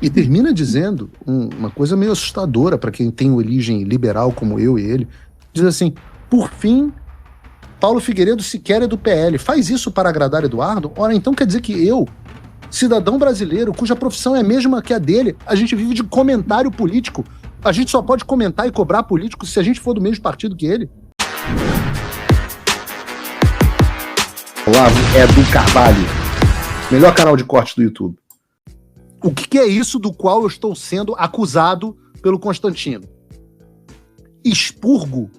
E termina dizendo uma coisa meio assustadora para quem tem origem liberal como eu e ele. Diz assim, por fim, Paulo Figueiredo sequer é do PL. Faz isso para agradar Eduardo? Ora, então quer dizer que eu, cidadão brasileiro, cuja profissão é a mesma que a dele, a gente vive de comentário político. A gente só pode comentar e cobrar político se a gente for do mesmo partido que ele. Olavo Edu Carvalho, melhor canal de cortes do YouTube. O que é isso do qual eu estou sendo acusado pelo Constantino? Expurgo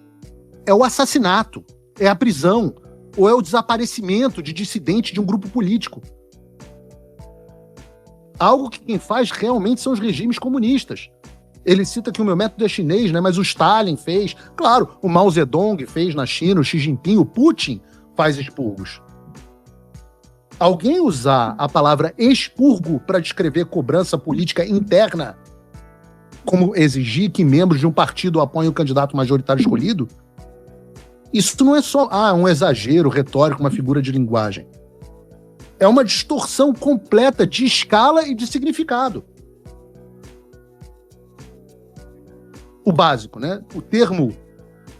é o assassinato, é a prisão, ou é o desaparecimento de dissidente de um grupo político. Algo que quem faz realmente são os regimes comunistas. Ele cita que o meu método é chinês, né? Mas o Stalin fez, claro, o Mao Zedong fez na China, o Xi Jinping, o Putin faz expurgos. Alguém usar a palavra expurgo para descrever cobrança política interna, como exigir que membros de um partido apoiem o candidato majoritário escolhido, isso não é só um exagero retórico, uma figura de linguagem. É uma distorção completa de escala e de significado. O básico, né? O termo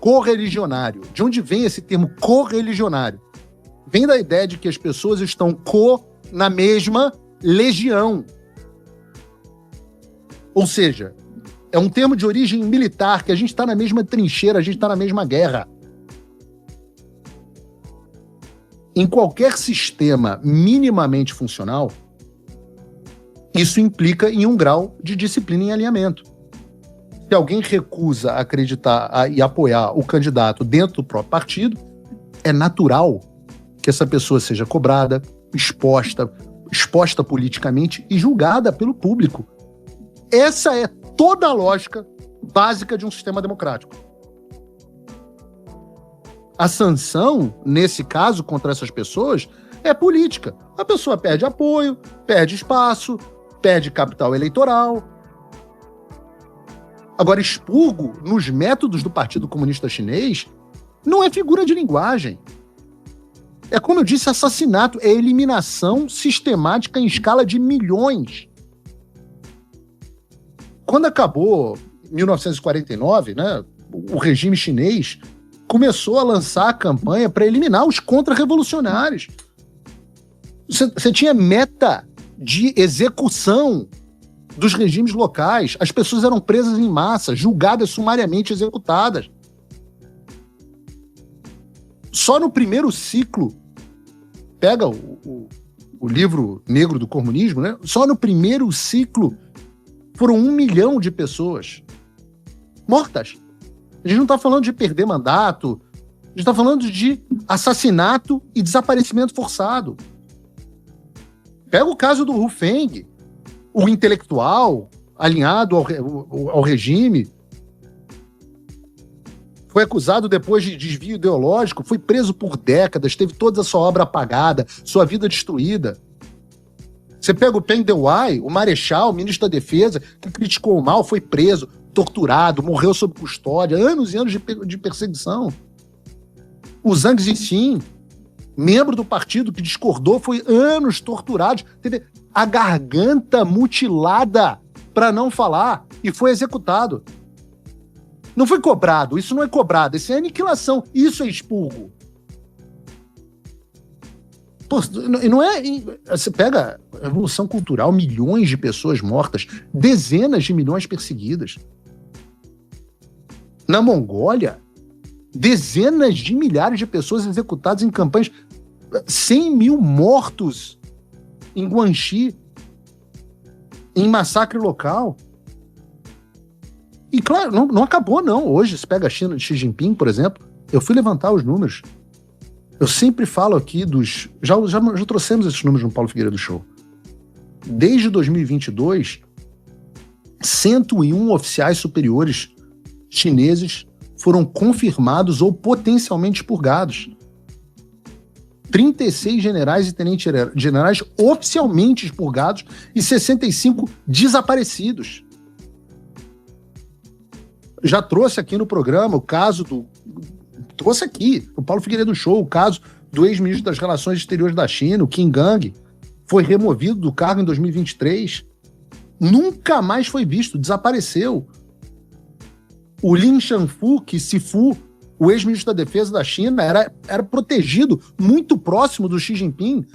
correligionário. De onde vem esse termo correligionário? Vem da ideia de que as pessoas estão na mesma legião. Ou seja, é um termo de origem militar, que a gente está na mesma trincheira, a gente está na mesma guerra. Em qualquer sistema minimamente funcional, isso implica em um grau de disciplina em alinhamento. Se alguém recusa acreditar e apoiar o candidato dentro do próprio partido, é natural que essa pessoa seja cobrada, exposta politicamente e julgada pelo público. Essa é toda a lógica básica de um sistema democrático. A sanção, nesse caso, contra essas pessoas, é política. A pessoa perde apoio, perde espaço, perde capital eleitoral. Agora, expurgo, nos métodos do Partido Comunista Chinês, não é figura de linguagem. É, como eu disse, assassinato, é eliminação sistemática em escala de milhões. Quando acabou 1949, né, o regime chinês começou a lançar a campanha para eliminar os contra-revolucionários. Você tinha meta de execução dos regimes locais. As pessoas eram presas em massa, julgadas sumariamente, executadas. Só no primeiro ciclo, pega o livro negro do comunismo, né? Só no primeiro ciclo foram 1 milhão de pessoas mortas. A gente não está falando de perder mandato, a gente está falando de assassinato e desaparecimento forçado. Pega o caso do Hu Feng, o intelectual alinhado ao regime, foi acusado depois de desvio ideológico, foi preso por décadas, teve toda a sua obra apagada, sua vida destruída. Você pega o Peng Dehuai, o marechal, o ministro da Defesa, que criticou o Mao, foi preso, torturado, morreu sob custódia, anos e anos de perseguição. O Zhang Zixin, membro do partido que discordou, foi anos torturado, teve a garganta mutilada para não falar e foi executado. Não foi cobrado, isso não é cobrado, isso é aniquilação, isso é expurgo. Pô, não é. Você pega a Revolução Cultural, milhões de pessoas mortas, dezenas de milhões perseguidas. Na Mongólia, dezenas de milhares de pessoas executadas em campanhas, 100 mil mortos em Guangxi, em massacre local. E claro, não acabou não. Hoje, se pega a China de Xi Jinping, por exemplo, eu fui levantar os números. Eu sempre falo aqui dos... Já trouxemos esses números no Paulo Figueiredo Show. Desde 2022, 101 oficiais superiores chineses foram confirmados ou potencialmente expurgados. 36 generais e tenentes generais oficialmente expurgados e 65 desaparecidos. Já trouxe aqui no programa o caso do... Trouxe aqui, o Paulo Figueiredo Show, o caso do ex-ministro das Relações Exteriores da China, o Qin Gang, foi removido do cargo em 2023. Nunca mais foi visto, desapareceu. O Lin Sifu, o ex-ministro da Defesa da China, era protegido, muito próximo do Xi Jinping.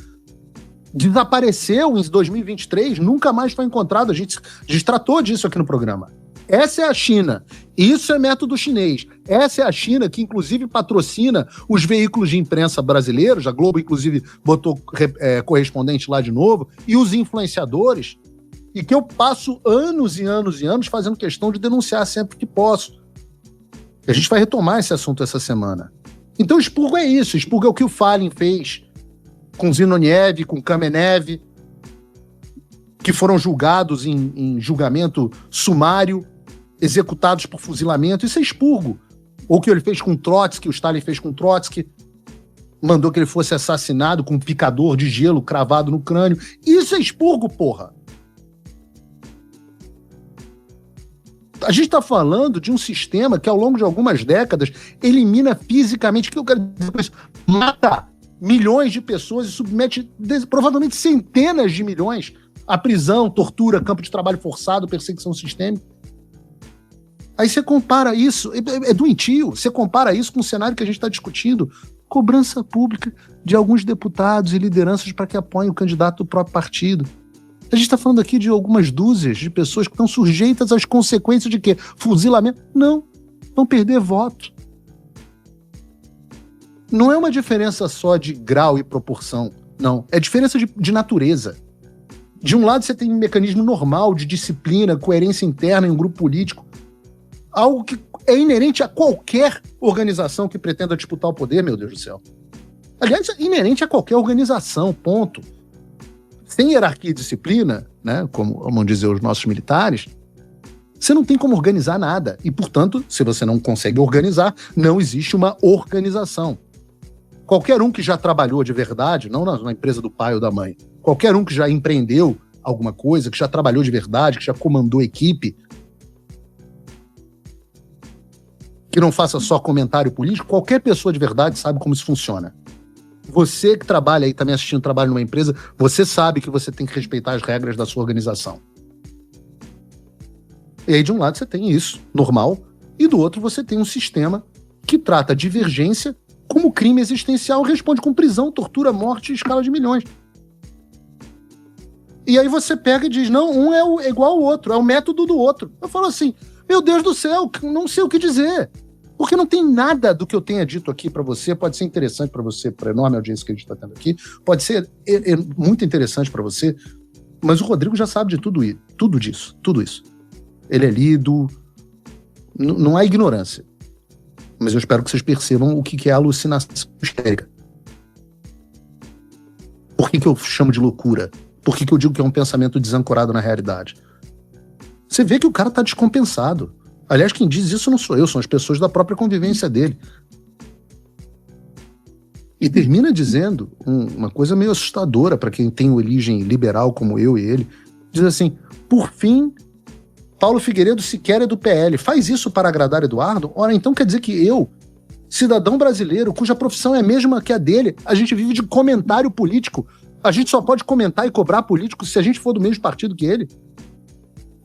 Desapareceu em 2023, nunca mais foi encontrado. A gente tratou disso aqui no programa. Essa é a China. Isso é método chinês. Essa é a China que, inclusive, patrocina os veículos de imprensa brasileiros. A Globo, inclusive, botou correspondente lá de novo. E os influenciadores. E que eu passo anos e anos e anos fazendo questão de denunciar sempre que posso. A gente vai retomar esse assunto essa semana. Então, expurgo é isso. Expurgo é o que o Falin fez com Zinoniev, com Kamenev, que foram julgados em julgamento sumário, executados por fuzilamento. Isso é expurgo. Ou o que ele fez com Trotsky, o Stalin fez com Trotsky, mandou que ele fosse assassinado com um picador de gelo cravado no crânio. Isso é expurgo, porra! A gente está falando de um sistema que, ao longo de algumas décadas, elimina fisicamente, o que eu quero dizer com isso? Mata milhões de pessoas e submete provavelmente centenas de milhões à prisão, tortura, campo de trabalho forçado, perseguição sistêmica. Aí você compara isso, é doentio, você compara isso com o cenário que a gente está discutindo, cobrança pública de alguns deputados e lideranças para que apoiem o candidato do próprio partido. A gente está falando aqui de algumas dúzias de pessoas que estão sujeitas às consequências de quê? Fuzilamento? Não, vão perder voto. Não é uma diferença só de grau e proporção, não. É diferença de natureza. De um lado você tem um mecanismo normal de disciplina, coerência interna em um grupo político, algo que é inerente a qualquer organização que pretenda disputar o poder, meu Deus do céu. Aliás, é inerente a qualquer organização, ponto. Sem hierarquia e disciplina, né, como vão dizer os nossos militares, você não tem como organizar nada. E, portanto, se você não consegue organizar, não existe uma organização. Qualquer um que já trabalhou de verdade, não na empresa do pai ou da mãe, qualquer um que já empreendeu alguma coisa, que já trabalhou de verdade, que já comandou equipe, que não faça só comentário político, qualquer pessoa de verdade sabe como isso funciona. Você que trabalha aí, também assistindo trabalho numa empresa, você sabe que você tem que respeitar as regras da sua organização. E aí, de um lado, você tem isso, normal, e do outro, você tem um sistema que trata a divergência como crime existencial e responde com prisão, tortura, morte em escala de milhões. E aí você pega e diz, não, um é igual ao outro, é o método do outro. Eu falo assim, meu Deus do céu, não sei o que dizer. Porque não tem nada do que eu tenha dito aqui para você, pode ser interessante para você, para a enorme audiência que a gente está tendo aqui, pode ser muito interessante para você, mas o Rodrigo já sabe de tudo isso. Ele é lido, não há ignorância. Mas eu espero que vocês percebam o que é alucinação histérica. Por que eu chamo de loucura? Por que eu digo que é um pensamento desancorado na realidade? Você vê que o cara está descompensado. Aliás, quem diz isso não sou eu, são as pessoas da própria convivência dele. E termina dizendo uma coisa meio assustadora para quem tem origem liberal como eu e ele. Diz assim, por fim, Paulo Figueiredo sequer é do PL. Faz isso para agradar Eduardo? Ora, então quer dizer que eu, cidadão brasileiro, cuja profissão é a mesma que a dele, a gente vive de comentário político. A gente só pode comentar e cobrar político se a gente for do mesmo partido que ele.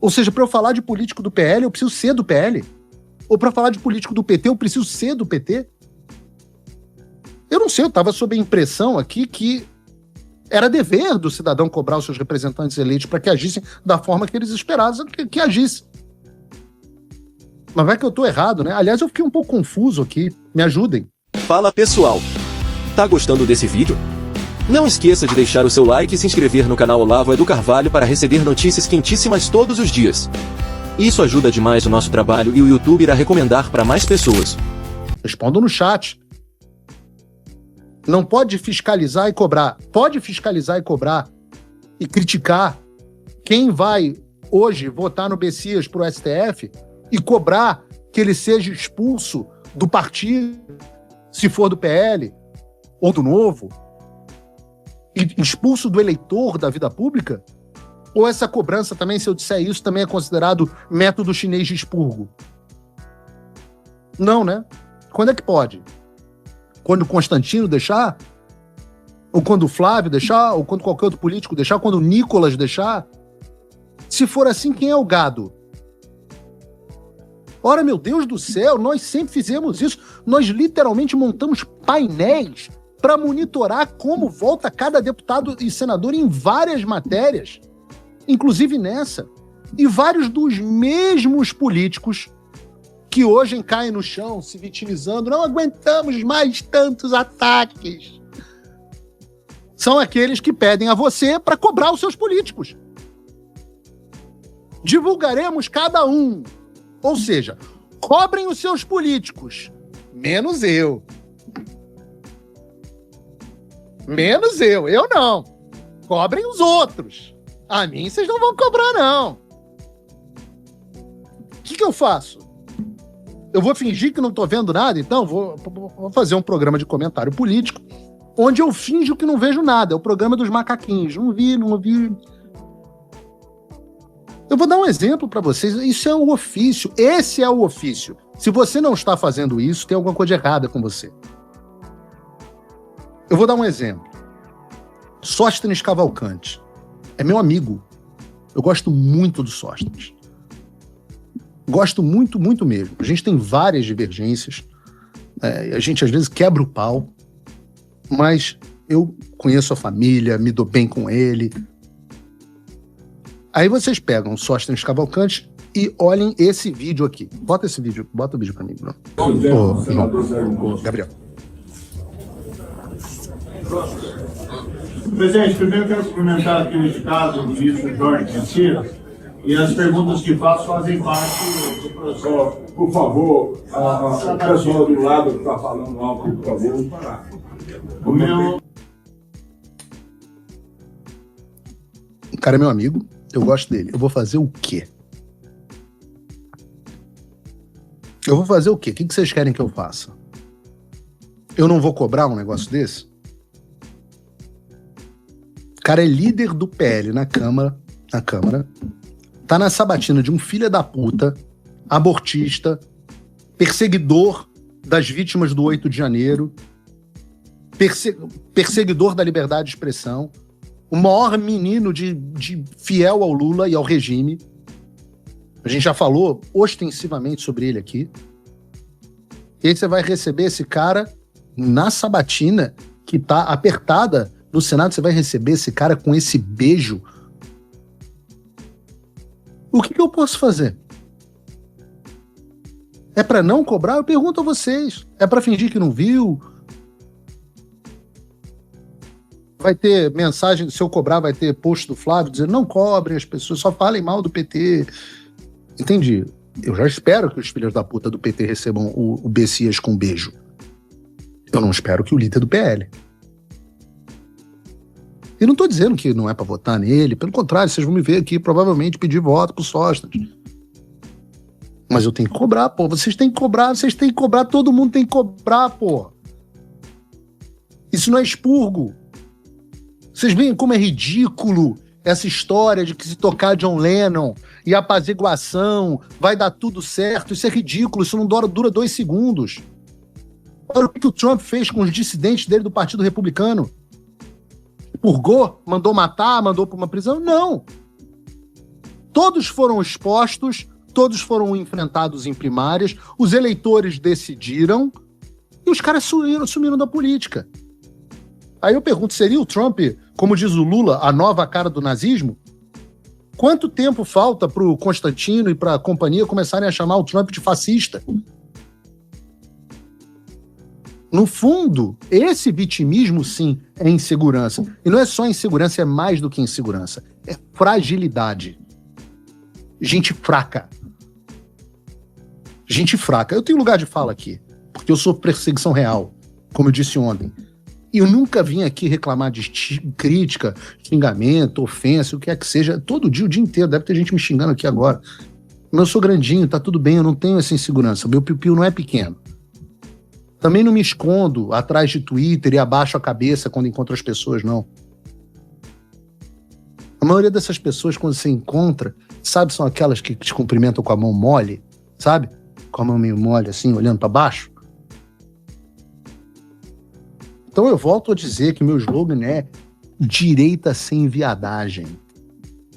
Ou seja, para eu falar de político do PL, eu preciso ser do PL. Ou para falar de político do PT, eu preciso ser do PT. Eu não sei, eu estava sob a impressão aqui que era dever do cidadão cobrar os seus representantes eleitos para que agissem da forma que eles esperavam que agissem. Mas vai que eu estou errado, né? Aliás, eu fiquei um pouco confuso aqui. Me ajudem. Fala, pessoal. Tá gostando desse vídeo? Não esqueça de deixar o seu like e se inscrever no canal Olavo Edu Carvalho para receber notícias quentíssimas todos os dias. Isso ajuda demais o nosso trabalho e o YouTube irá recomendar para mais pessoas. Respondam no chat. Não pode fiscalizar e cobrar. Pode fiscalizar e cobrar e criticar quem vai hoje votar no Bessias pro STF e cobrar que ele seja expulso do partido, se for do PL ou do Novo, e expulso do eleitor da vida pública? Ou essa cobrança também, se eu disser isso, também é considerado método chinês de expurgo? Não, né? Quando é que pode? Quando o Constantino deixar? Ou quando o Flávio deixar? Ou quando qualquer outro político deixar? Ou quando o Nicolas deixar? Se for assim, quem é o gado? Ora, meu Deus do céu, nós sempre fizemos isso. Nós literalmente montamos painéis para monitorar como volta cada deputado e senador em várias matérias, inclusive nessa. E vários dos mesmos políticos que hoje caem no chão se vitimizando, não aguentamos mais tantos ataques, são aqueles que pedem a você para cobrar os seus políticos. Divulgaremos cada um. Ou seja, cobrem os seus políticos, menos eu. Menos eu não. Cobrem os outros. A mim vocês não vão cobrar, não. O que eu faço? Eu vou fingir que não tô vendo nada, então vou fazer um programa de comentário político onde eu finjo que não vejo nada. É o programa dos macaquinhos. Não vi. Eu vou dar um exemplo para vocês. Isso é o ofício. Esse é o ofício. Se você não está fazendo isso, tem alguma coisa errada com você. Eu vou dar um exemplo. Sóstenes Cavalcante. É meu amigo. Eu gosto muito do Sóstenes. Gosto muito, muito mesmo. A gente tem várias divergências. A gente, às vezes, quebra o pau. Mas eu conheço a família, me dou bem com ele. Aí vocês pegam o Sóstenes Cavalcante e olhem esse vídeo aqui. Bota o vídeo pra mim, Bruno. João. Gabriel. Presidente, primeiro eu quero cumprimentar aqui o indicado, o ministro Jorge Messias, e as perguntas que faço fazem parte do professor. Por favor, o pessoal do lado que está falando alto, por favor, vamos parar. O cara é meu amigo, eu gosto dele. Eu vou fazer o quê? O que vocês querem que eu faça? Eu não vou cobrar um negócio desse? O cara é líder do PL na Câmara, tá na sabatina de um filho da puta, abortista, perseguidor das vítimas do 8 de janeiro, perseguidor da liberdade de expressão, o maior menino de fiel ao Lula e ao regime. A gente já falou ostensivamente sobre ele aqui. E aí você vai receber esse cara na sabatina que tá apertada no Senado, você vai receber esse cara com esse beijo. O que eu posso fazer? É para não cobrar? Eu pergunto a vocês. É para fingir que não viu? Vai ter mensagem, se eu cobrar, vai ter post do Flávio dizendo não cobrem as pessoas, só falem mal do PT. Entendi. Eu já espero que os filhos da puta do PT recebam o Bessias com beijo. Eu não espero que o líder do PL. E não tô dizendo que não é pra votar nele, pelo contrário, vocês vão me ver aqui provavelmente pedir voto pro Sóstenes. Mas eu tenho que cobrar, pô. Vocês têm que cobrar, todo mundo tem que cobrar, pô. Isso não é expurgo. Vocês veem como é ridículo essa história de que se tocar John Lennon e apaziguação vai dar tudo certo. Isso é ridículo, isso não dura 2 segundos. Olha o que o Trump fez com os dissidentes dele do Partido Republicano. Purgou? Mandou matar? Mandou para uma prisão? Não. Todos foram expostos, todos foram enfrentados em primárias, os eleitores decidiram e os caras sumiram da política. Aí eu pergunto, seria o Trump, como diz o Lula, a nova cara do nazismo? Quanto tempo falta para o Constantino e para a companhia começarem a chamar o Trump de fascista? No fundo, esse vitimismo, sim, é insegurança. E não é só insegurança, é mais do que insegurança. É fragilidade. Gente fraca. Gente fraca. Eu tenho lugar de fala aqui, porque eu sou perseguição real, como eu disse ontem. E eu nunca vim aqui reclamar de crítica, xingamento, ofensa, o que é que seja. Todo dia, o dia inteiro. Deve ter gente me xingando aqui agora. Mas eu sou grandinho, tá tudo bem, eu não tenho essa insegurança. Meu piu-piu não é pequeno. Também não me escondo atrás de Twitter e abaixo a cabeça quando encontro as pessoas, não. A maioria dessas pessoas, quando você encontra, sabe, são aquelas que te cumprimentam com a mão mole, sabe? Com a mão meio mole, assim, olhando para baixo. Então eu volto a dizer que meu slogan é direita sem viadagem.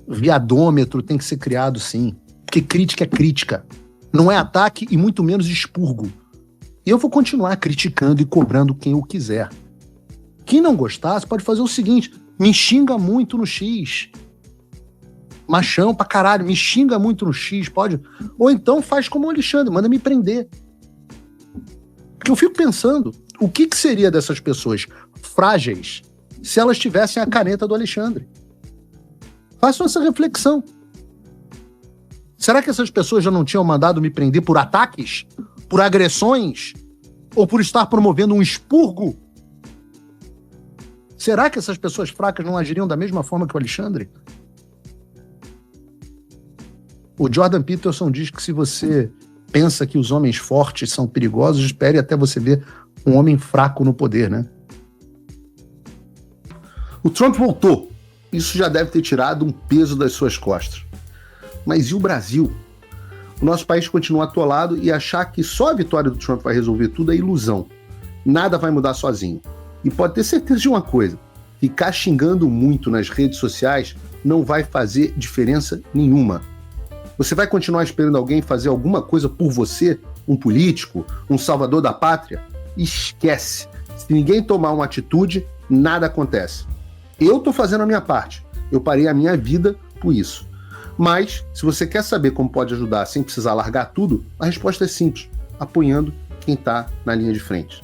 viadômetro tem que ser criado sim, porque crítica é crítica, não é ataque e muito menos expurgo. E eu vou continuar criticando e cobrando quem eu quiser. Quem não gostar, você pode fazer o seguinte, me xinga muito no X, machão pra caralho, me xinga muito no X, pode, ou então faz como o Alexandre, manda me prender. Porque eu fico pensando, o que seria dessas pessoas frágeis se elas tivessem a caneta do Alexandre? Façam essa reflexão. Será que essas pessoas já não tinham mandado me prender por ataques? Por agressões? Ou por estar promovendo um expurgo? Será que essas pessoas fracas não agiriam da mesma forma que o Alexandre? O Jordan Peterson diz que se você pensa que os homens fortes são perigosos, espere até você ver um homem fraco no poder, né? O Trump voltou. Isso já deve ter tirado um peso das suas costas. Mas e o Brasil? O nosso país continua atolado e achar que só a vitória do Trump vai resolver tudo é ilusão. Nada vai mudar sozinho. E pode ter certeza de uma coisa, ficar xingando muito nas redes sociais não vai fazer diferença nenhuma. Você vai continuar esperando alguém fazer alguma coisa por você, um político, um salvador da pátria? Esquece. Se ninguém tomar uma atitude, nada acontece. Eu tô fazendo a minha parte. Eu parei a minha vida por isso. Mas, se você quer saber como pode ajudar sem precisar largar tudo, a resposta é simples, apoiando quem está na linha de frente.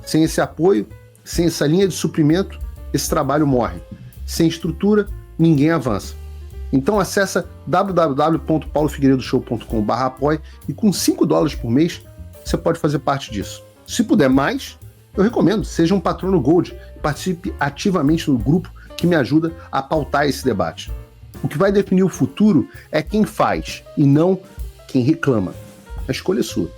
Sem esse apoio, sem essa linha de suprimento, esse trabalho morre. Sem estrutura, ninguém avança. Então acessa www.paulofigueiredoshow.com/apoie e com $5 por mês você pode fazer parte disso. Se puder mais, eu recomendo, seja um patrono Gold e participe ativamente no grupo que me ajuda a pautar esse debate. O que vai definir o futuro é quem faz e não quem reclama. A escolha é sua.